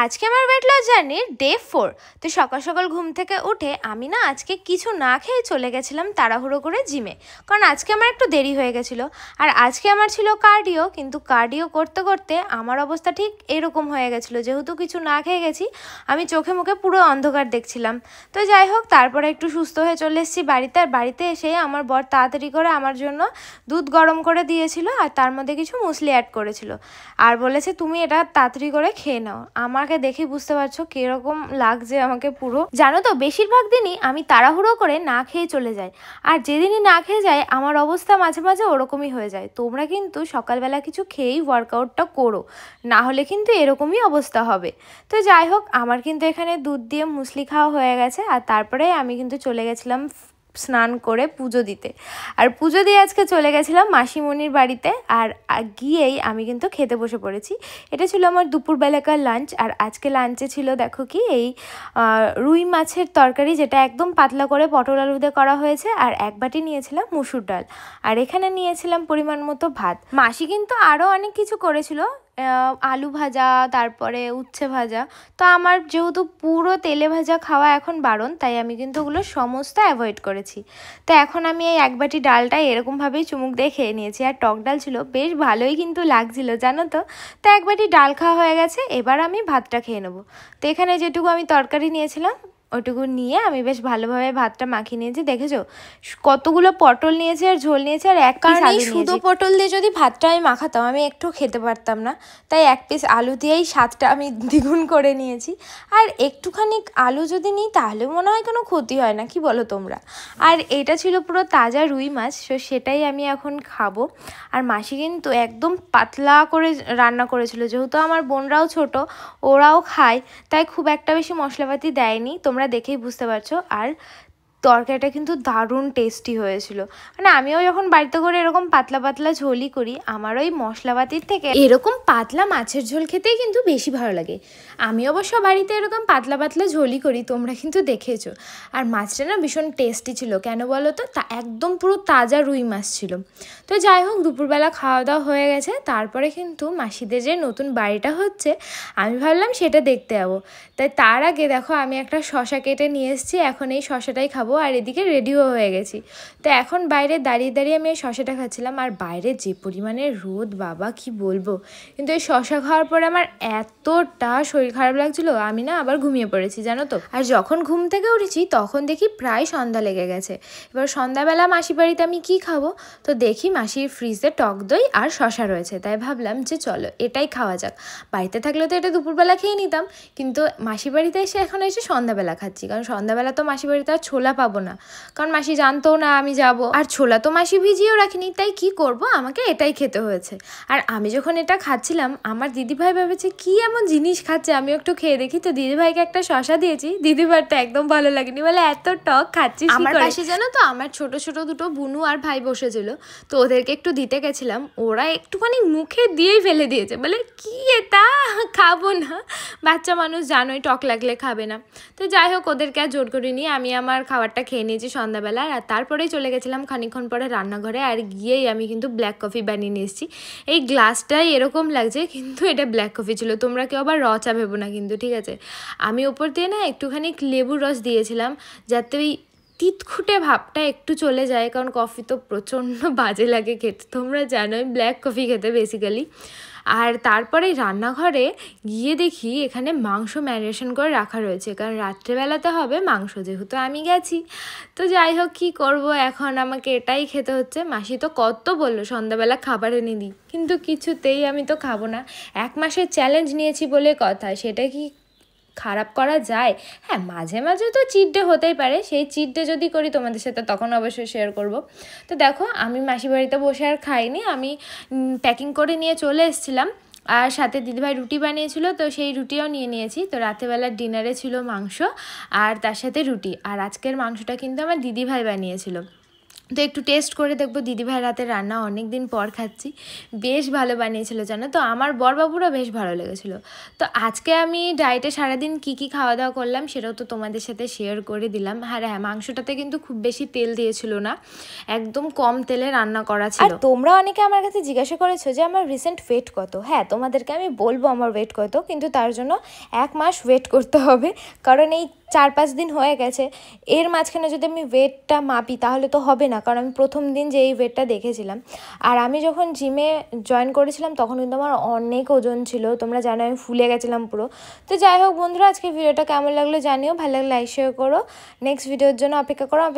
আজকে আমার weight loss জার্নির ডে 4। তো সকাল সকাল ঘুম থেকে উঠে আমি না আজকে কিছু না খেয়ে চলে গেছিলাম তাড়াহুড়ো করে জিমে, কারণ আজকে আমার একটু দেরি হয়ে গেছিলো। আর আজকে আমার ছিল কার্ডিও, কিন্তু কার্ডিও করতে করতে আমার অবস্থা ঠিক এরকম হয়ে গেছিলো, যেহেতু কিছু না খেয়ে গেছি আমি চোখে মুখে পুরো অন্ধকার দেখছিলাম। তো যাই হোক, তারপরে একটু সুস্থ হয়ে চলে এসেছি বাড়িতে। আর বাড়িতে এসে আমার বর তাড়াতাড়ি করে আমার জন্য দুধ গরম করে দিয়েছিল, আর তার মধ্যে কিছু মুসলি অ্যাড করেছিল, আর বলেছে তুমি এটা তাড়াতাড়ি করে খেয়ে নাও। আমাকে দেখে বুঝতে পারছো কিরকম লাগছে আমাকে পুরো। জানো তো, বেশিরভাগ দিনই আমি তাড়াহুড়ো করে না খেয়ে চলে যাই, আর যেদিনই না খেয়ে যাই আমার অবস্থা মাঝে মাঝে ওরকমই হয়ে যায়। তোমরা কিন্তু সকালবেলা কিছু খেয়েই ওয়ার্কআউটটা করো, না হলে কিন্তু এরকমই অবস্থা হবে। তো যাই হোক, আমার কিন্তু এখানে দুধ দিয়ে মুসলি খাওয়া হয়ে গেছে, আর তারপরে আমি কিন্তু চলে গেছিলাম স্নান করে পুজো দিতে। আর পুজো দিয়ে আজকে চলে গেছিলাম মাসিমণির বাড়িতে, আর গিয়েই আমি কিন্তু খেতে বসে পড়েছি। এটা ছিল আমার দুপুরবেলাকার লাঞ্চ। আর আজকে লাঞ্চে ছিল দেখো কি, এই রুই মাছের তরকারি, যেটা একদম পাতলা করে পটল আলু দিয়ে করা হয়েছে, আর এক বাটি নিয়েছিলাম মুসুর ডাল, আর এখানে নিয়েছিলাম পরিমাণ মতো ভাত। মাসি কিন্তু আরও অনেক কিছু করেছিল, আলু ভাজা, তারপরে উচ্ছে ভাজা। তো আমার যেহেতু পুরো তেলে ভাজা খাওয়া এখন বারণ, তাই আমি কিন্তু ওগুলো সমস্ত অ্যাভয়েড করেছি। তো এখন আমি এই এক বাটি ডালটা এরকমভাবেই চুমুক দিয়ে খেয়ে নিয়েছি, আর টক ডাল ছিল, বেশ ভালোই কিন্তু লাগছিল জানো তো। তো এক বাটি ডাল খাওয়া হয়ে গেছে, এবার আমি ভাতটা খেয়ে নেবো। তো এখানে যেটুকু আমি তরকারি নিয়েছিলাম ওইটুকু নিয়ে আমি বেশ ভালোভাবে ভাতটা মাখিয়ে নিয়েছি। দেখেছো কতগুলো পটল নিয়েছি আর ঝোল নিয়েছি, আর এক পিস আলু। শুধু পটল দিয়ে যদি ভাতটা আমি মাখাতাম আমি একটু খেতে পারতাম না, তাই এক পিস আলু দিয়েই স্বাদটা আমি দ্বিগুণ করে নিয়েছি। আর একটুখানি আলু যদি নিই তাহলে মনে হয় কোনো ক্ষতি হয় না, কি বলো তোমরা? আর এটা ছিল পুরো তাজা রুই মাছ, তো সেটাই আমি এখন খাবো। আর মাসি কিন্তু একদম পাতলা করে রান্না করেছিল, যেহেতু আমার বোনরাও ছোট, ওরাও খায়, তাই খুব একটা বেশি মশলাপাতি দেয়নি, তোমরা দেখেই বুঝতে পারছো। আর তরকারিটা কিন্তু দারুণ টেস্টি হয়েছিল। মানে আমিও যখন বাড়িতে করে এরকম পাতলা পাতলা ঝোলই করি, আমার ওই মশলাপাতির থেকে এরকম পাতলা মাছের ঝোল খেতেই কিন্তু বেশি ভালো লাগে। আমি অবশ্য বাড়িতে এরকম পাতলা পাতলা ঝোলই করি, তোমরা কিন্তু দেখেছো। আর মাছটা না ভীষণ টেস্টি ছিল, কেন বলো তো, তা একদম পুরো তাজা রুই মাছ ছিল। তো যাই হোক, দুপুরবেলা খাওয়া দাওয়া হয়ে গেছে, তারপরে কিন্তু মাসিদের যে নতুন বাড়িটা হচ্ছে আমি ভাবলাম সেটা দেখতে যাবো। তাই তার আগে দেখো আমি একটা শশা কেটে নিয়ে এসেছি, এখন এই শশাটাই খাবো, আর এদিকে রেডিও হয়ে গেছি। তো এখন বাইরে দাঁড়িয়ে দাঁড়িয়ে আমি এই শশাটা খাচ্ছিলাম, আর বাইরে যে পরিমাণে রোদ বাবা কি বলবো। কিন্তু এই শশা খাওয়ার পরে আমার এতটা শরীর খারাপ লাগছিল, আমি না আবার ঘুমিয়ে পড়েছি জানো তো। আর যখন ঘুম থেকে উঠেছি তখন দেখি প্রায় সন্ধ্যা লেগে গেছে। এবার সন্ধ্যাবেলা মাসি বাড়িতে আমি কি খাবো, তো দেখি মাসির ফ্রিজে টক দই আর শশা রয়েছে, তাই ভাবলাম যে চলো এটাই খাওয়া যাক। বাড়িতে থাকলে তো এটা দুপুরবেলা খেয়ে নিতাম, কিন্তু মাসি বাড়িতে এসে এখন এসে সন্ধ্যাবেলা খাচ্ছি, কারণ সন্ধ্যাবেলা তো মাসি বাড়িতে আর ছোলা পাবো না, কারণ মাসি জানতোও না আমি যাব, আর ছোলা তো মাসি ভিজিয়েও রাখিনি, তাই কি করব, আমাকে এটাই খেতে হয়েছে। আর আমি যখন এটা খাচ্ছিলাম আমার দিদিভাই ভেবেছে কি এমন জিনিস খাচ্ছে, আমি একটু খেয়ে দেখি। তো দিদিভাইকে একটা শশা দিয়েছি, দিদিভাইটা একদম ভালো লাগেনি, বলে এত টক খাচ্ছিস। আমার পাশে জানো তো আমার ছোট ছোট দুটো বুনু আর ভাই বসেছিল, তো ওদেরকে একটু দিতে গেছিলাম, ওরা একটুখানি মুখে দিয়েই ফেলে দিয়েছে, বলে কি এটা খাবো না, বাচ্চা মানুষ জানোই টক লাগলে খাবে না। তো যাই হোক, ওদেরকে আর জোর করে নিয়ে আমি আমার খাবারটা খেয়ে নিয়েছি সন্ধ্যাবেলা। আর তারপরেই চলে গেছিলাম খানিকক্ষণ পরে রান্নাঘরে, আর গিয়েই আমি কিন্তু ব্ল্যাক কফি বানিয়ে নিয়ে এসেছি। এই গ্লাসটাই এরকম লাগছে, কিন্তু এটা ব্ল্যাক কফি ছিল, তোমরা কেউ আবার চা ভেবো না কিন্তু, ঠিক আছে। আমি ওপর দিয়ে না একটুখানি লেবুর রস দিয়েছিলাম, যাতে ওই তিতখুটে ভাবটা একটু চলে যায়, কারণ কফি তো প্রচণ্ড বাজে লাগে খেতে, তোমরা জানোই ব্ল্যাক কফি খেতে বেসিক্যালি। আর তারপরে রান্নাঘরে গিয়ে দেখি এখানে মাংস ম্যারিনেশন করে রাখা রয়েছে, কারণ রাত্রেবেলাতে হবে মাংস, যেহেতু আমি গেছি। তো যাই হোক, কী করবো, এখন আমাকে এটাই খেতে হচ্ছে। মাসি তো কত বললো সন্ধ্যাবেলা খাবার এনে দিই, কিন্তু কিছুতেই আমি তো খাবো না। 1 মাসের চ্যালেঞ্জ নিয়েছি বলে কথা, সেটা কি খারাপ করা যায়? হ্যাঁ, মাঝে মাঝে তো চিট ডে হতেই পারে, সেই চিট ডে যদি করি তোমাদের সাথে তখন অবশ্যই শেয়ার করব। তো দেখো আমি মাসি বাড়িতে বসে আর খাইনি, আমি প্যাকিং করে নিয়ে চলে এসেছিলাম, আর সাথে দিদিভাই রুটি বানিয়েছিল, তো সেই রুটিও নিয়ে নিয়েছি। তো রাতেবেলার ডিনারে ছিল মাংস আর তার সাথে রুটি, আর আজকের মাংসটা কিন্তু আমার দিদিভাই বানিয়েছিল। তো একটু টেস্ট করে দেখবো দিদিভাইয়ের রাতের রান্না, অনেক দিন পর খাচ্ছি, বেশ ভালো বানিয়েছিল জানো তো, আমার বরবাবুরও বেশ ভালো লেগেছিলো। তো আজকে আমি ডায়েটে সারাদিন কী খাওয়া দাওয়া করলাম সেটাও তো তোমাদের সাথে শেয়ার করে দিলাম। হ্যাঁ, মাংসটাতে কিন্তু খুব বেশি তেল দিয়েছিল না, একদম কম তেলে রান্না করা ছিল। আর তোমরা অনেকে আমার কাছে জিজ্ঞাসা করেছো যে আমার রিসেন্ট ওয়েট কত। হ্যাঁ, তোমাদেরকে আমি বলবো আমার ওয়েট কত, কিন্তু তার জন্য 1 মাস ওয়েট করতে হবে, কারণ এই 4-5 দিন হয়ে গেছে। এর মাঝখানে যদি আমি ওয়েটটা মাপি তাহলে তো হবে না, কারণ আমি প্রথম দিন যে এই ওয়েটটা দেখেছিলাম। আর আমি যখন জিমে জয়েন করেছিলাম তখন কিন্তু আমার অনেক ওজন ছিল, তোমরা জানো আমি ফুলে গেছিলাম পুরো। তো যাই হোক বন্ধুরা, আজকে ভিডিওটা কেমন লাগলো জানিও, ভালো লাগলে লাইক শেয়ার করো, নেক্সট ভিডিওর জন্য অপেক্ষা করো। আমার